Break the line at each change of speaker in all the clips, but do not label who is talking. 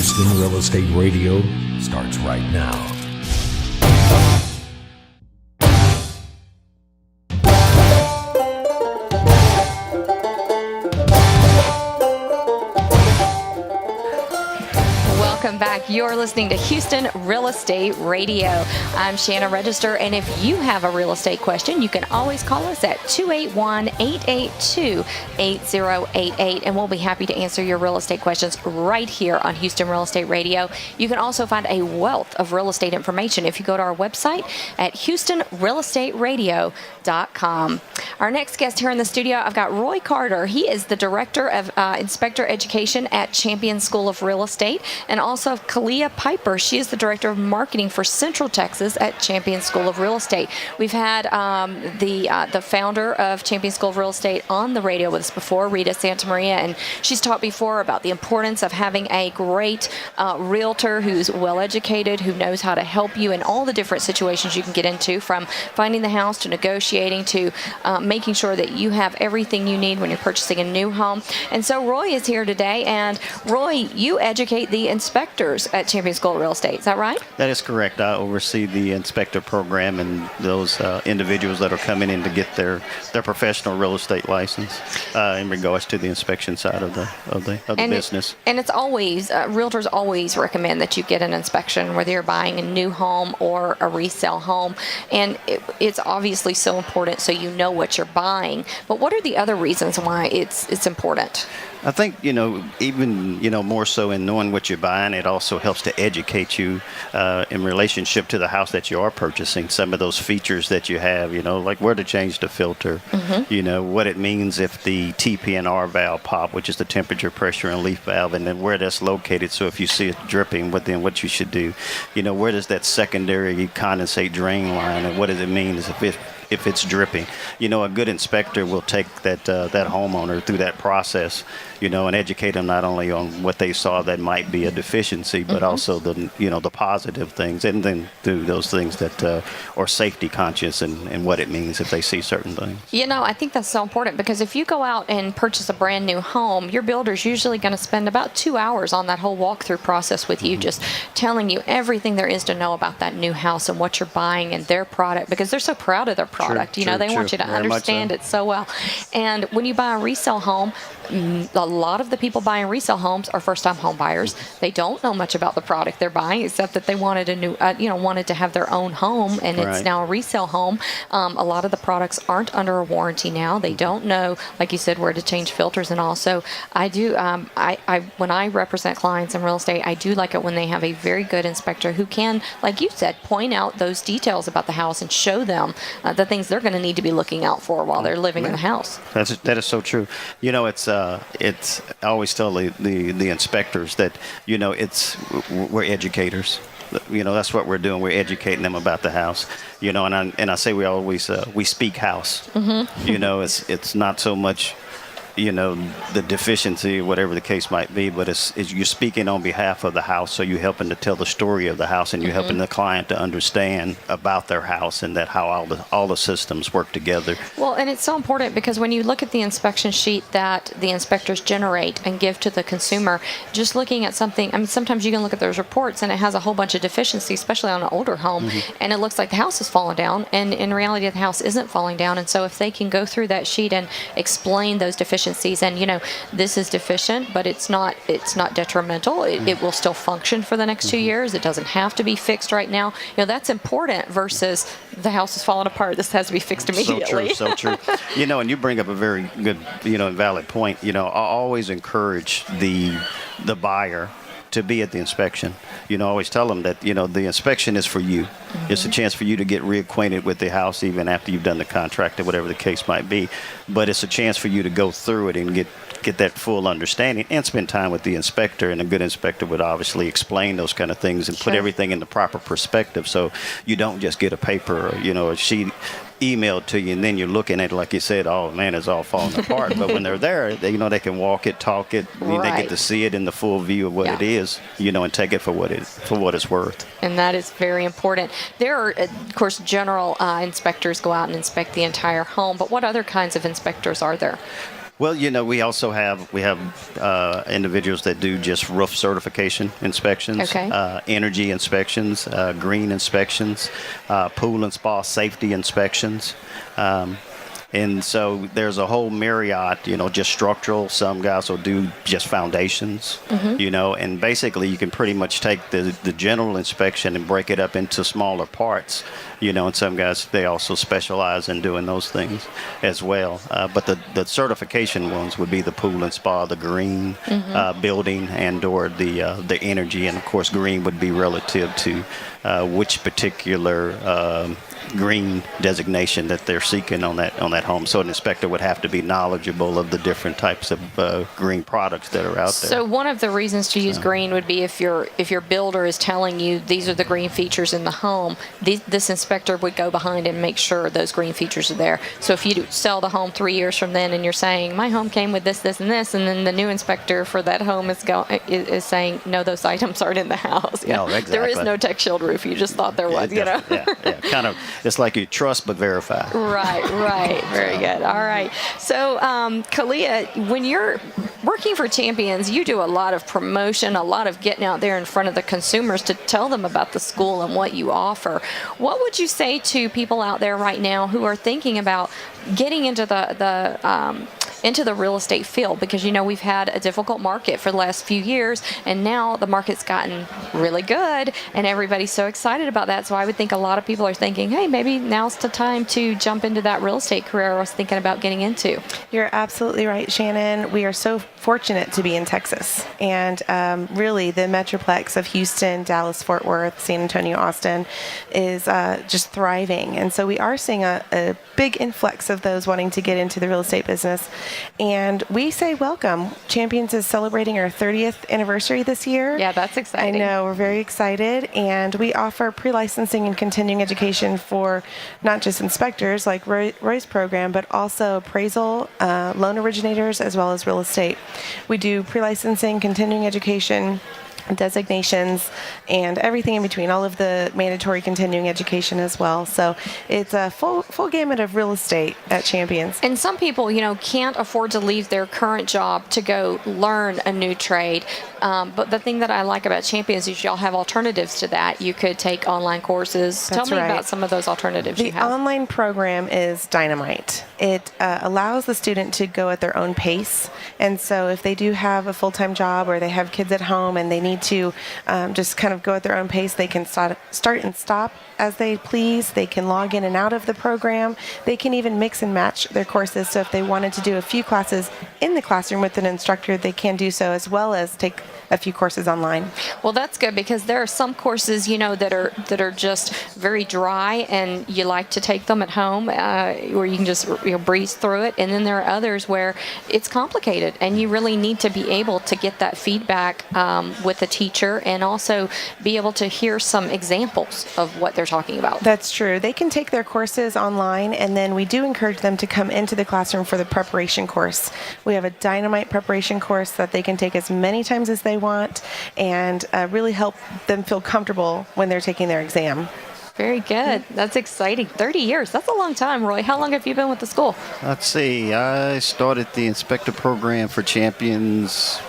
Houston Real Estate Radio starts right now.
Welcome back. You're listening to Houston Real Estate Radio. I'm Shanna Register, and if you have a real estate question, you can always call us at 281-882-8088, and we'll be happy to answer your real estate questions right here on Houston Real Estate Radio. You can also find a wealth of real estate information if you go to our website at HoustonRealEstateRadio.com. Our next guest here in the studio, I've got Roy Carter. He is the Director of Inspector Education at Champion School of Real Estate, and also Kalia Piper. She is the Director of Marketing for Central Texas at Champion School of Real Estate. We've had the founder of Champion School of Real Estate on the radio with us before, Rita Santamaria, and she's talked before about the importance of having a great realtor who's well-educated, who knows how to help you in all the different situations you can get into, from finding the house to negotiating to making sure that you have everything you need when you're purchasing a new home. And so Roy is here today, and Roy, you educate the inspectors at Champion School of Real Estate. Is that right?
That is correct. I oversee the inspector program and those individuals that are coming in to get their professional real estate license in regards to the inspection side of the business.
And it's always, realtors always recommend that you get an inspection, whether you're buying a new home or a resale home. And it's obviously so important so you know what you're buying. But what are the other reasons why it's important?
I think, even, more so in knowing what you're buying, it also helps to educate you in relationship to the house that you are purchasing. Some of those features that you have, like where to change the filter, what it means if the TP&R valve pop, which is the temperature, pressure, and leak valve, and then where that's located. So if you see it dripping, then what you should do. Where does that secondary condensate drain line, and what does it mean if it's dripping? A good inspector will take that homeowner through that process, and educate them not only on what they saw that might be a deficiency, but also the positive things, and then through those things that are safety conscious and what it means if they see certain things.
I think that's so important, because if you go out and purchase a brand new home, your builder's usually going to spend about 2 hours on that whole walkthrough process with you, just telling you everything there is to know about that new house and what you're buying and their product, because they're so proud of their product. They want you to understand it so well. And when you buy a resale home, a lot of the people buying resale homes are first-time home buyers. They don't know much about the product they're buying, except that they wanted a new, wanted to have their own home, and it's now a resale home. A lot of the products aren't under a warranty now. They don't know, like you said, where to change filters and all. So I do. When I represent clients in real estate, I do like it when they have a very good inspector who can, like you said, point out those details about the house and show them the things they're going to need to be looking out for while they're living in the house.
That is so true. It's I always tell the inspectors that we're educators. That's what we're doing. We're educating them about the house. And I say we always we speak house. It's not so much the deficiency, whatever the case might be, but it's you're speaking on behalf of the house, so you're helping to tell the story of the house, and you're helping the client to understand about their house and that how all the systems work together.
Well, and it's so important, because when you look at the inspection sheet that the inspectors generate and give to the consumer, just looking at something, sometimes you can look at those reports and it has a whole bunch of deficiencies, especially on an older home, and it looks like the house is falling down, and in reality the house isn't falling down. And so if they can go through that sheet and explain those deficiencies, and this is deficient, but it's not detrimental. It will still function for the next 2 years. It doesn't have to be fixed right now. That's important versus the house is falling apart, this has to be fixed immediately.
So true. And you bring up a very good and valid point. I always encourage the buyer to be at the inspection. I always tell them that, the inspection is for you. It's a chance for you to get reacquainted with the house even after you've done the contract or whatever the case might be. But it's a chance for you to go through it and get that full understanding and spend time with the inspector. And a good inspector would obviously explain those kind of things and put everything in the proper perspective, so you don't just get a paper or, a sheet emailed to you, and then you're looking at it like you said, oh man, it's all falling apart. But when they're there, they can walk it, talk it, they get to see it in the full view of what it is, and take it for what it's worth.
And that is very important. There are, of course, general inspectors go out and inspect the entire home, but what other kinds of inspectors are there?
Well, we also have individuals that do just roof certification inspections,
Okay.
Energy inspections, green inspections, pool and spa safety inspections. And so there's a whole myriad, just structural. Some guys will do just foundations, and basically you can pretty much take the general inspection and break it up into smaller parts, and some guys, they also specialize in doing those things as well. But the certification ones would be the pool and spa, the green building, and or the energy. And of course, green would be relative to which particular green designation that they're seeking on that home. So an inspector would have to be knowledgeable of the different types of green products that are out there.
So one of the reasons to use green would be if your builder is telling you these are the green features in the home, this inspector would go behind and make sure those green features are there. So if you sell the home 3 years from then and you're saying my home came with this, this, and this, and then the new inspector for that home is saying no, those items aren't in the house.
No, exactly.
There is no tech shield roof. You just thought there was.
Yeah, kind of. It's like you trust but verify.
Right. Very good. All right. So, Kalia, when you're working for Champions, you do a lot of promotion, a lot of getting out there in front of the consumers to tell them about the school and what you offer. What would you say to people out there right now who are thinking about getting into the real estate field? Because we've had a difficult market for the last few years, and now the market's gotten really good, and everybody's so excited about that. So I would think a lot of people are thinking, hey, maybe now's the time to jump into that real estate career I was thinking about getting into.
You're absolutely right, Shannon. We are so fortunate to be in Texas, and really the metroplex of Houston, Dallas, Fort Worth, San Antonio, Austin is just thriving. And so we are seeing a big influx of those wanting to get into the real estate business. And we say welcome. Champions is celebrating our 30th anniversary this year.
Yeah, that's exciting.
I know, we're very excited. And we offer pre-licensing and continuing education for not just inspectors like Roy's program, but also appraisal, loan originators, as well as real estate. We do pre-licensing, continuing education, designations, and everything in between, all of the mandatory continuing education as well. So it's a full gamut of real estate at Champions.
And some people, can't afford to leave their current job to go learn a new trade. But the thing that I like about Champions is y'all have alternatives to that. You could take online courses.
That's
Tell me
right.
about some of those alternatives you
The
have.
online program is dynamite. It allows the student to go at their own pace. And so if they do have a full-time job or they have kids at home and they need to just kind of go at their own pace, they can start and stop as they please. They can log in and out of the program. They can even mix and match their courses. So if they wanted to do a few classes in the classroom with an instructor, they can do so, as well as take a few courses online.
Well, that's good, because there are some courses, that are just very dry, and you like to take them at home, where you can just breeze through it. And then there are others where it's complicated, and you really need to be able to get that feedback with the teacher, and also be able to hear some examples of what they're talking about.
That's true. They can take their courses online, and then we do encourage them to come into the classroom for the preparation course. We have a dynamite preparation course that they can take as many times as they want, and really help them feel comfortable when they're taking their exam.
Very good. That's exciting. 30 years. That's a long time, Roy. How long have you been with the school?
Let's see. I started the inspector program for Champions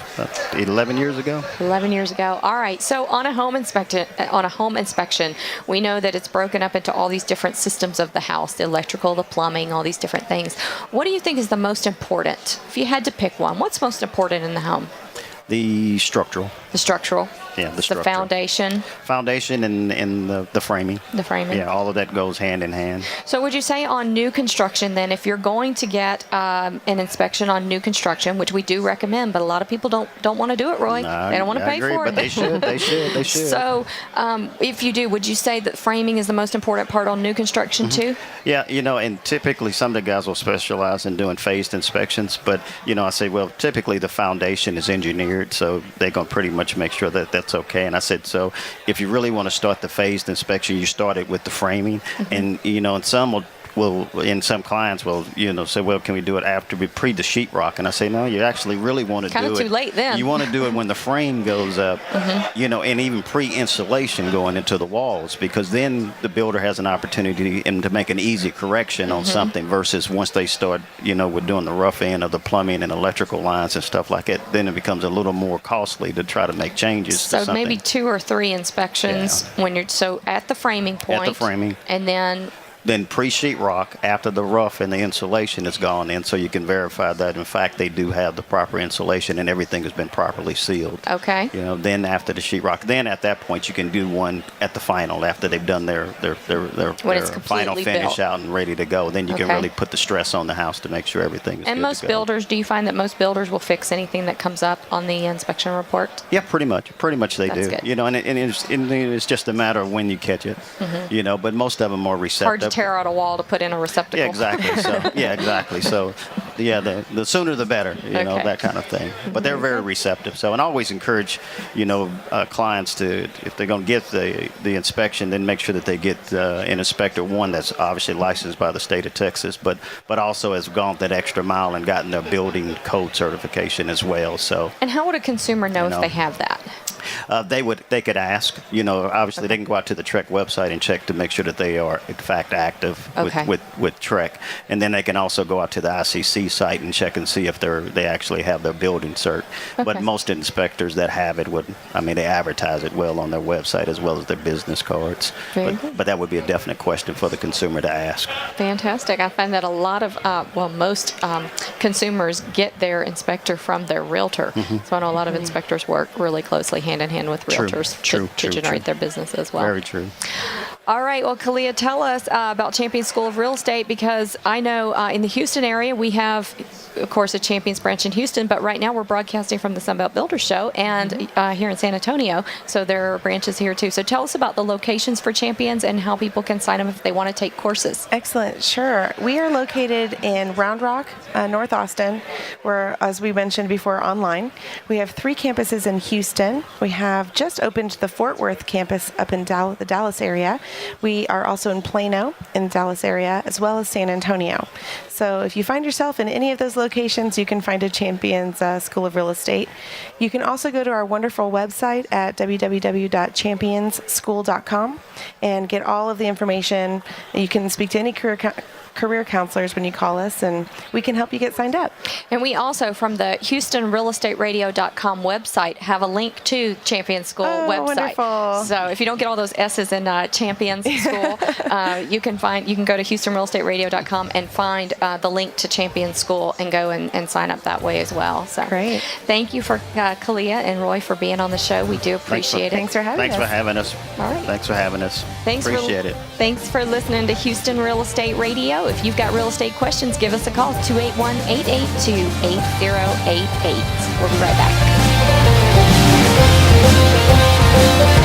11 years ago.
11 years ago. All right. So on a home inspection, we know that it's broken up into all these different systems of the house, the electrical, the plumbing, all these different things. What do you think is the most important? If you had to pick one, what's most important in the home?
The structural.
The structural.
Yeah, the
The
structural.
foundation.
and the framing.
The framing.
Yeah, all of that goes hand in hand.
So would you say on new construction then, if you're going to get an inspection on new construction, which we do recommend, but a lot of people don't want to do it, Roy. They don't want to pay
agree,
for it.
but they should.
So if you do, would you say that framing is the most important part on new construction too?
Yeah, and typically some of the guys will specialize in doing phased inspections, but, I say, well, typically the foundation is engineered, so they're going to pretty much make sure that that's okay. And I said, so if you really want to start the phased inspection, you start it with the framing, and, and some will and some clients will, say, well, can we do it after we pre the sheetrock? And I say, no, you actually really want to do it.
Kind of too late then.
You want to do it when the frame goes up, and even pre-insulation going into the walls, because then the builder has an opportunity to make an easy correction on something versus once they start, with doing the rough end of the plumbing and electrical lines and stuff like that, then it becomes a little more costly to try to make changes to
So
something.
maybe 2 or 3 inspections when you're at the framing point.
At the framing.
And
then pre-sheetrock after the rough and the insulation has gone in, so you can verify that in fact they do have the proper insulation and everything has been properly sealed.
Okay.
Then after the sheetrock, then at that point you can do one at the final after they've done their final finish
built.
out and ready to go. Then you can really put the stress on the house to make sure everything is
And
good
most
to go.
builders, do you find that most builders will fix anything that comes up on the inspection report?
Yeah, pretty much they
That's
do.
good.
And it's just a matter of when you catch it. But most of them are receptive.
Hard to tear out a wall to put in a receptacle.
Yeah, exactly. So, the sooner the better, that kind of thing. But they're very receptive. So, and I always encourage, clients to, if they're going to get the inspection, then make sure that they get an inspector, one that's obviously licensed by the state of Texas, but also has gone that extra mile and gotten their building code certification as well. So.
And how would a consumer know if they have that?
They could ask. Obviously they can go out to the Trek website and check to make sure that they are in fact active with Trek, and then they can also go out to the ICC site and check and see if they actually have their building cert.
Okay.
But most inspectors that have it they advertise it well on their website as well as their business cards.
Very good.
But that would be a definite question for the consumer to ask.
Fantastic. I find that a lot of, most consumers get their inspector from their realtor. So I know a lot of inspectors work really closely hand in hand with realtors to generate their business as well.
Very true.
All right. Well, Kalia, tell us about Champions School of Real Estate, because I know in the Houston area we have, of course, a Champions branch in Houston, but right now we're broadcasting from the Sunbelt Builders Show and here in San Antonio. So there are branches here too. So tell us about the locations for Champions and how people can sign up if they want to take courses.
Excellent. Sure. We are located in Round Rock, North Austin. We're, as we mentioned before, online. We have 3 campuses in Houston. We have just opened the Fort Worth campus up in the Dallas area. We are also in Plano in the Dallas area, as well as San Antonio. So if you find yourself in any of those locations, you can find a Champions School of Real Estate. You can also go to our wonderful website at www.championsschool.com and get all of the information. You can speak to any career counselors when you call us, and we can help you get signed up.
And we also, from the HoustonRealEstateRadio.com website, have a link to Champions School website.
Wonderful.
So if you don't get all those S's in Champions School, you can go to HoustonRealEstateRadio.com and find the link to Champions School and go and sign up that way as well. So
Great.
Thank you for Kalia and Roy for being on the show. We do appreciate it.
Thanks for having us.
Thanks for having us.
All right.
Thanks for having us. Appreciate it.
Thanks for listening to Houston Real Estate Radio. If you've got real estate questions, give us a call, 281-882-8088. We'll be right back.